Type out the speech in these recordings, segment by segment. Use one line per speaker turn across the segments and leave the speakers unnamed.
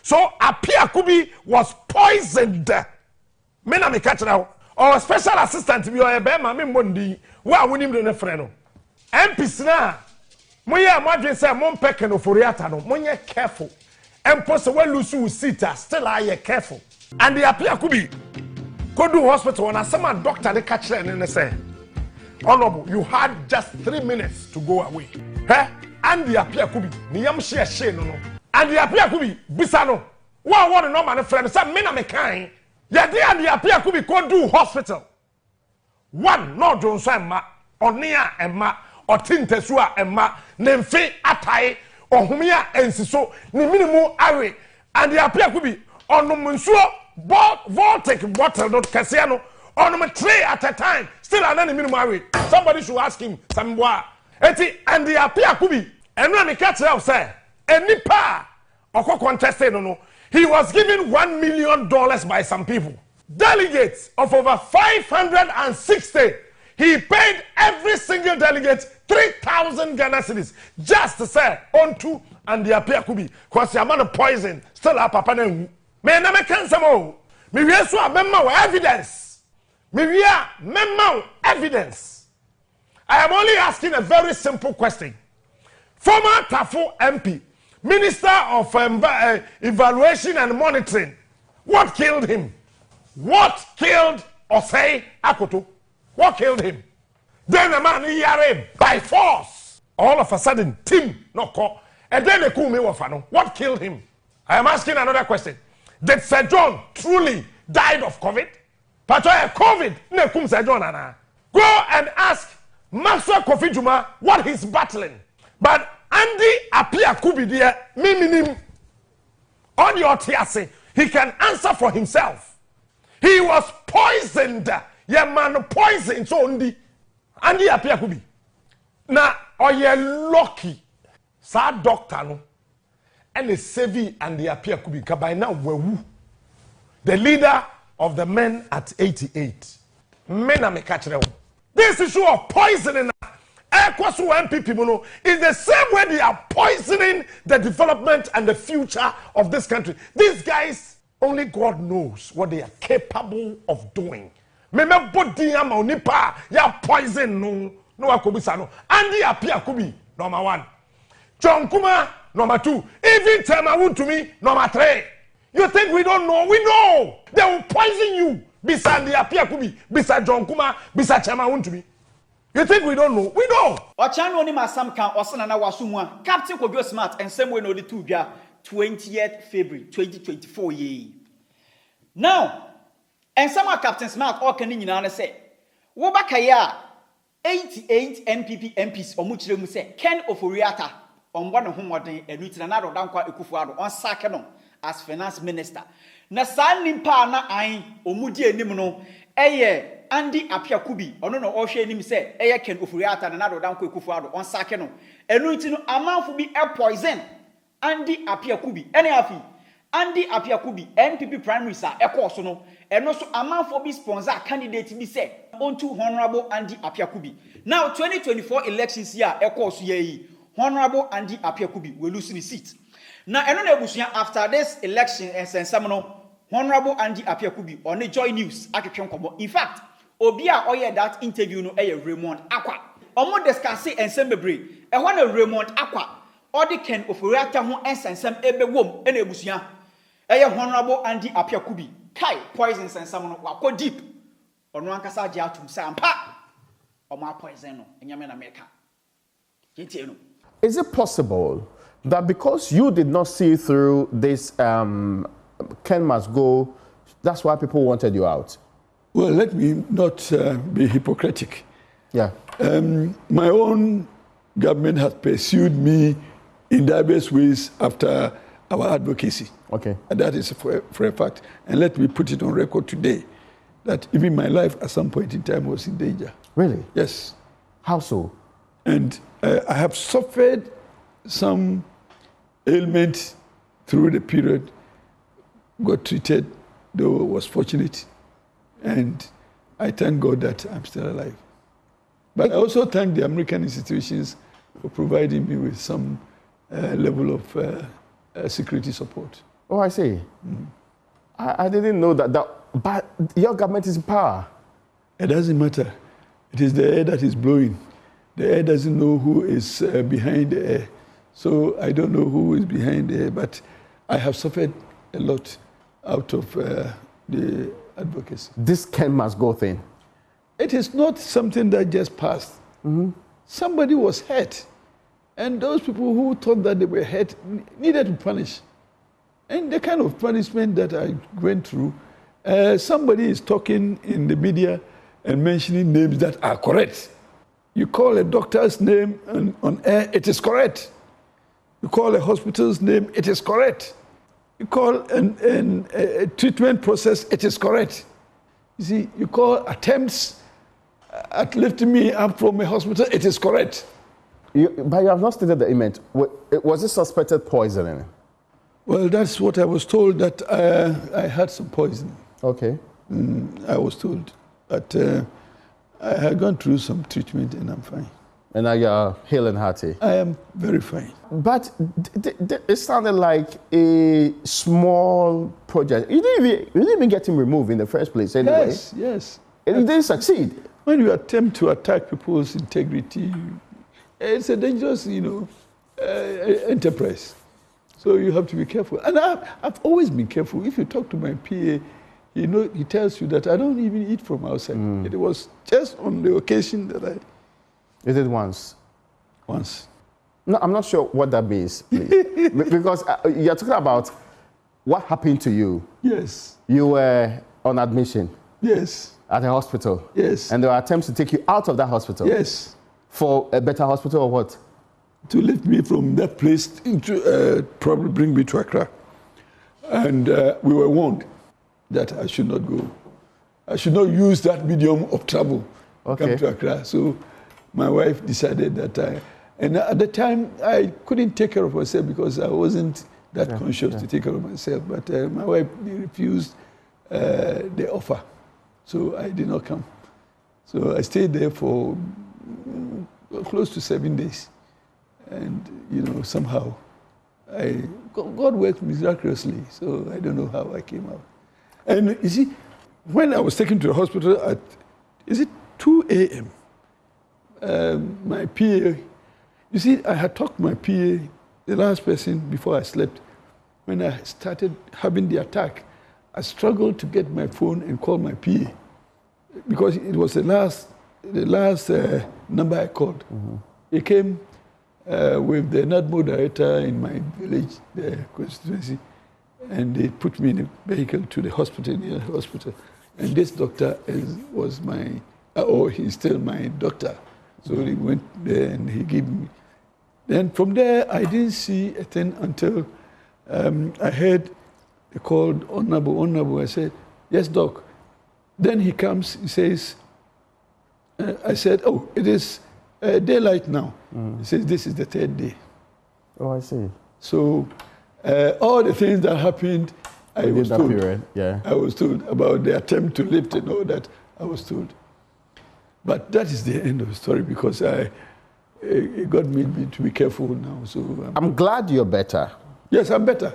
So appiah Kubi was poisoned. Me na me catch now. Or special assistant bi o be ma me mondi. Wa wonim de ne frɛ no. MPs na moye amadwen say mon peke no foriata no. Monye careful. Empo se we lose you seat still are careful. And the appiah Kubi go to hospital and some doctor they catch them and they say, Honorable, you had just 3 minutes to go away. Eh? And the appiah Kubi, niyam share no. And the appiah Kubi, bisano. What no man friend say me na me kind. Yeah, and the appiah Kubi go do hospital. One no don so emma, onia emma, otintesua emma, nemfe atai, ohumia ensiso, ni minimu awe. And the appiah Kubi onumunsuo Voltic bottle not Cassiano on a tray at a time. Still an enemy married. Somebody should ask him some more. And the appiah Kubi and when he catch up say any pa or contested no. He was given $1 million by some people. Delegates of over 560. He paid every single delegate 3,000 Ghana cedis just to say onto and the appiah Kubi because the amount of poison still up upon me na me kan samo me wie so abemma evidence me wie memma evidence. I am only asking a very simple question. Former Tafo MP, Minister of Evaluation and Monitoring, what killed him? What killed Osei Akoto? What killed him? Then the man yare by force. All of a sudden Tim no call and then they call me wafano. What killed him? I am asking another question. Did Sir John truly died of COVID? But COVID, ne kum Sir John ana. Go and ask Maxwell Kofi Juma what he's battling. But Andy appiah Kubi there, minim on your tiase, he can answer for himself. He was poisoned. Yeah, man, poisoned. So Andy appiah Kubi. Now, are you lucky? Sa doctor no. And the Sevi and the appiah Kubi by now were the leader of the men at 88. Men are me catch them. This issue of poisoning is the same way they are poisoning the development and the future of this country. These guys, only God knows what they are capable of doing. Remember, body nipa ya poison no akobisa no. And the appiah Kubi number 1. John Kuma number 2. Even Temawun to me number 3. You think we don't know? We know. They will poison you. Beside the appiah Kubi, beside John Kuma, beside Temawun to me. You think we don't know? We know.
Ochano ni masam kan osana na wasumwa. Captain Kubi Smart and same way no the 20th February 2024 ye. Now, and some Captain Smart all can nyina say, wo bakaya 88 NPP MPs omuchire mu say Ken Oforiata on one of whom and Nutanado Dankwa Ekufuado on Sakeno as finance minister. Na sa nimpa na an omudi enim no eye Andy appiah Kubi ono no ohwe enim say eye Ken Oforiata na Nado Dankwa Ekufuado on Sakeno. Enu nti no amanfo bi poison Andy appiah Kubi. Ene afi Andy appiah Kubi NPP primary sa ekoso no eno so amanfo bi sponsor candidate bi say onto Honorable Andy appiah Kubi. Now 2024 elections here ekoso ye Honorable Andy appiah Kubi will lose the seat. Now, after this election and sensation, Honorable Andy appiah Kubi on the Joy News. In fact, Obia oye that interview no Raymond Aqua. Omo discuss and sembebre. And when Raymond Aqua, or the Ken Oforiata who and sensam ebe wom and ebusia. Honorable Andy appiah Kubi. Kai poison sensam wako deep. On one kasa jatum sampa. Or my poison in Yaman America.
Is it possible that because you did not see through this Ken must go, that's why people wanted you out?
Well, let me not be hypocritic.
Yeah.
My own government has pursued me in diverse ways after our advocacy.
Okay.
And that is for a fact. And let me put it on record today that even my life at some point in time was in danger.
Really?
Yes.
How so?
And I have suffered some ailment through the period, got treated, though was fortunate. And I thank God that I'm still alive. But I also thank the American institutions for providing me with some level of security support.
Oh, I see. I didn't know that. But your government is in power.
It doesn't matter. It is the air that is blowing. The air doesn't know who is behind the air. So I don't know who is behind the air, but I have suffered a lot out of the advocacy.
This Ken must go thing.
It is not something that just passed. Somebody was hurt. And those people who thought that they were hurt needed to punish. And the kind of punishment that I went through, somebody is talking in the media and mentioning names that are correct. You call a doctor's name on air, it is correct. You call a hospital's name, it is correct. You call a treatment process, it is correct. You see, you call attempts at lifting me up from a hospital, it is correct.
But you have not stated the event. Was it suspected poisoning?
Well, that's what I was told, that I had some poison.
Okay.
I was told. But I had gone through some treatment and I'm fine.
And now you're hale and hearty.
I am very fine.
But it sounded like a small project. You didn't even get him removed in the first place anyway.
Yes.
And it didn't succeed.
When you attempt to attack people's integrity, it's a dangerous, enterprise. So you have to be careful. And I've always been careful. If you talk to my PA, he tells you that I don't even eat from outside. It was just on the occasion that I...
You did once?
Once.
No, I'm not sure what that means, please. Because you're talking about what happened to you.
Yes.
You were on admission.
Yes.
At a hospital.
Yes.
And there were attempts to take you out of that hospital.
Yes.
For a better hospital or what?
To lift me from that place into, probably bring me to Accra. And we were warned that I should not go. I should not use that medium of travel to come to Accra. So my wife decided that and at the time I couldn't take care of myself because I wasn't that conscious to take care of myself. But my wife refused the offer. So I did not come. So I stayed there for close to 7 days. And, somehow, God worked miraculously, so I don't know how I came out. And you see, when I was taken to the hospital at, 2 a.m., my PA, you see, I had talked to my PA, the last person, before I slept. When I started having the attack, I struggled to get my phone and call my PA because it was the last number I called. He came with the NADMO director in my village, the constituency, and they put me in a vehicle to the hospital, near the hospital. And this doctor was he's still my doctor. So he went there and he gave me. Then from there, I didn't see a thing until I heard they called Honorable. I said, yes, doc. Then he comes, he says, I said, oh, it is daylight now. He says, this is the 3rd day.
Oh, I see.
So all the things that happened, I was told.
Period. Yeah.
I was told about the attempt to lift and all that. I was told. But that is the end of the story because God made me to be careful now. So
I'm glad you're better.
Yes, I'm better.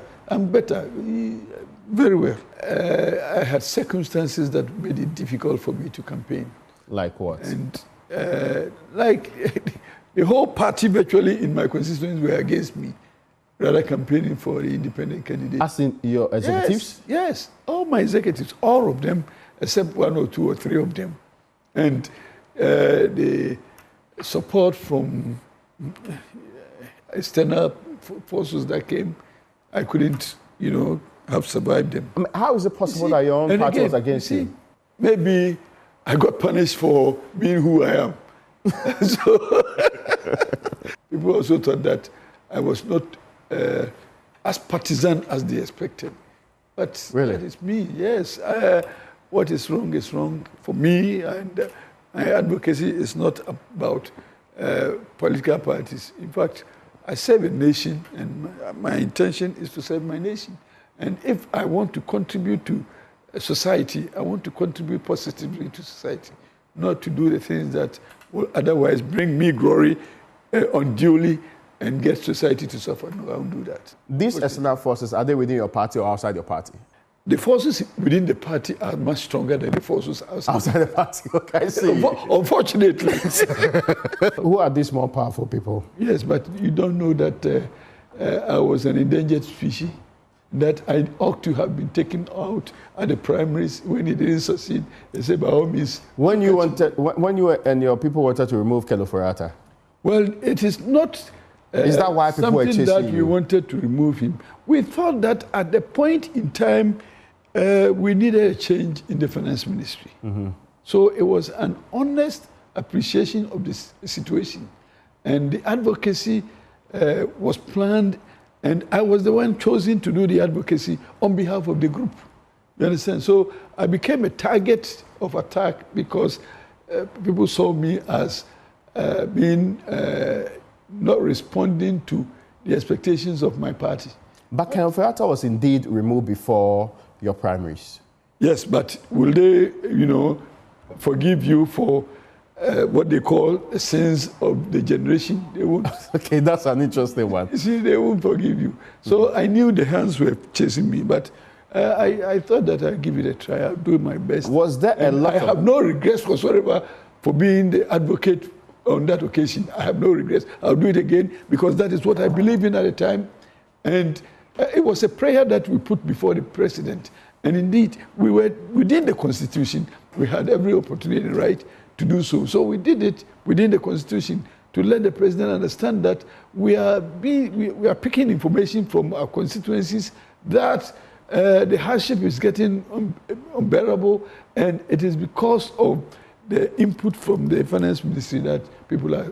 Very well. I had circumstances that made it difficult for me to campaign.
Like what?
And like the whole party virtually in my constituency were against me, rather campaigning for the independent candidate.
As in your executives?
Yes, all my executives, all of them, except 1 or 2 or 3 of them. And the support from external forces that came, I couldn't, have survived them.
I mean, how is it possible that your own party was against you?
Maybe I got punished for being who I am. So people also thought that I was not as partisan as they expected. But
really?
That is me, yes. What is wrong for me, and my advocacy is not about political parties. In fact, I serve a nation, and my intention is to serve my nation. And if I want to contribute to society, I want to contribute positively to society, not to do the things that will otherwise bring me glory unduly and get society to suffer. No, I won't do that.
These external forces, are they within your party or outside your party?
The forces within the party are much stronger than the forces
Outside the party, okay, I see.
Unfortunately.
Who are these more powerful people?
Yes, but you don't know that I was an endangered species, that I ought to have been taken out at the primaries when it didn't succeed. They said, by all means.
When you and your people wanted to remove Kelofurata?
Well, it is not
is that why people were chasing
something that we
you?
wanted to remove him. We thought that at the point in time, we needed a change in the finance ministry. So it was an honest appreciation of this situation. And the advocacy was planned, and I was the one chosen to do the advocacy on behalf of the group. You understand? So I became a target of attack because people saw me as being not responding to the expectations of my party.
But Kelofurata was indeed removed before your primaries.
Yes, but will they, forgive you for what they call sins of the generation? They won't.
Okay, that's an interesting one.
You see, they won't forgive you. So I knew the hands were chasing me, but I thought that I'd give it a try. I'll do my best.
Was there a lot
I have no regrets whatsoever for being the advocate on that occasion. I have no regrets. I'll do it again because that is what I believe in at the time. And it was a prayer that we put before the president. And indeed, we were within the Constitution. We had every opportunity and right to do so. So we did it within the Constitution to let the president understand that we are picking information from our constituencies, that the hardship is getting unbearable, and it is because of the input from the finance ministry that people are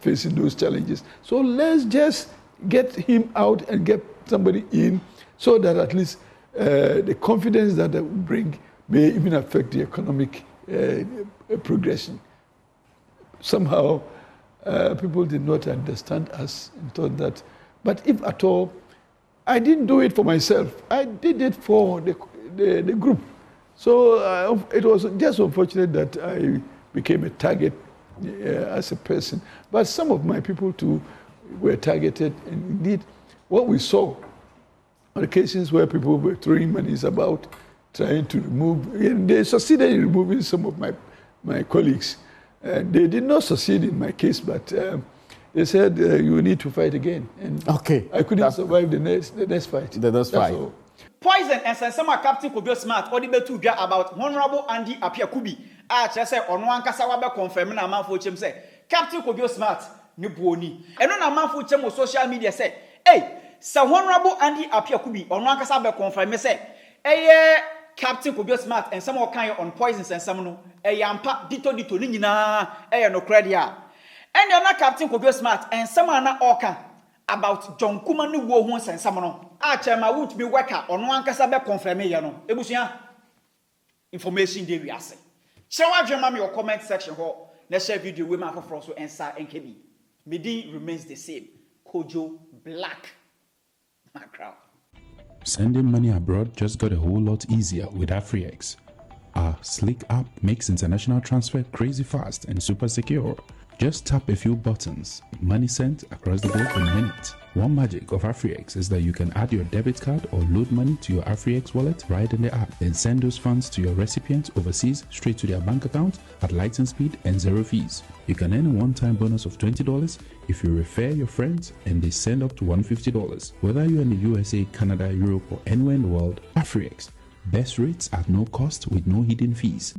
facing those challenges. So let's just get him out and get somebody in so that at least the confidence that will bring may even affect the economic progression. Somehow, people did not understand us and thought that, but if at all, I didn't do it for myself. I did it for the group. So it was just unfortunate that I became a target as a person. But some of my people too were targeted. And indeed, what we saw on occasions where people were throwing monies about, trying to remove, and they succeeded in removing some of my colleagues. They did not succeed in my case, but they said you need to fight again. And
okay,
I couldn't survive the next fight.
The next fight.
All.
Poison and Sensama Captain Kubi Smart, or the betu about Honorable Andy Appiah Kubi. Just say on one Kasawa confirming a man for him say, Captain Kubi Smart, new boni. And on a man for him social media say, hey, Sir Honorable Andy Appiah Kubi, on one Kasawa confirm say, hey, Captain Kubi Smart and some more kind on poisons and some no, a yampa dito nina, no credit. And you're not Captain Kubi Smart and someone not orca about John Kumanu Wohons and Samono. Chema won't be worker on one Kasabe confirmation. Ebusia information they we are saying. Shall I jam your comment section? Let's share video with my Froso and Sa and KB. Midi remains the same. Kojo Black. My crowd.
Sending money abroad just got a whole lot easier with AfriX. Our sleek app makes international transfer crazy fast and super secure. Just tap a few buttons, money sent across the globe in minutes. One magic of AfriX is that you can add your debit card or load money to your AfriX wallet right in the app, then send those funds to your recipient overseas straight to their bank account at lightning speed and zero fees. You can earn a one-time bonus of $20 if you refer your friends and they send up to $150. Whether you're in the USA, Canada, Europe, or anywhere in the world, AfriX. Best rates at no cost with no hidden fees.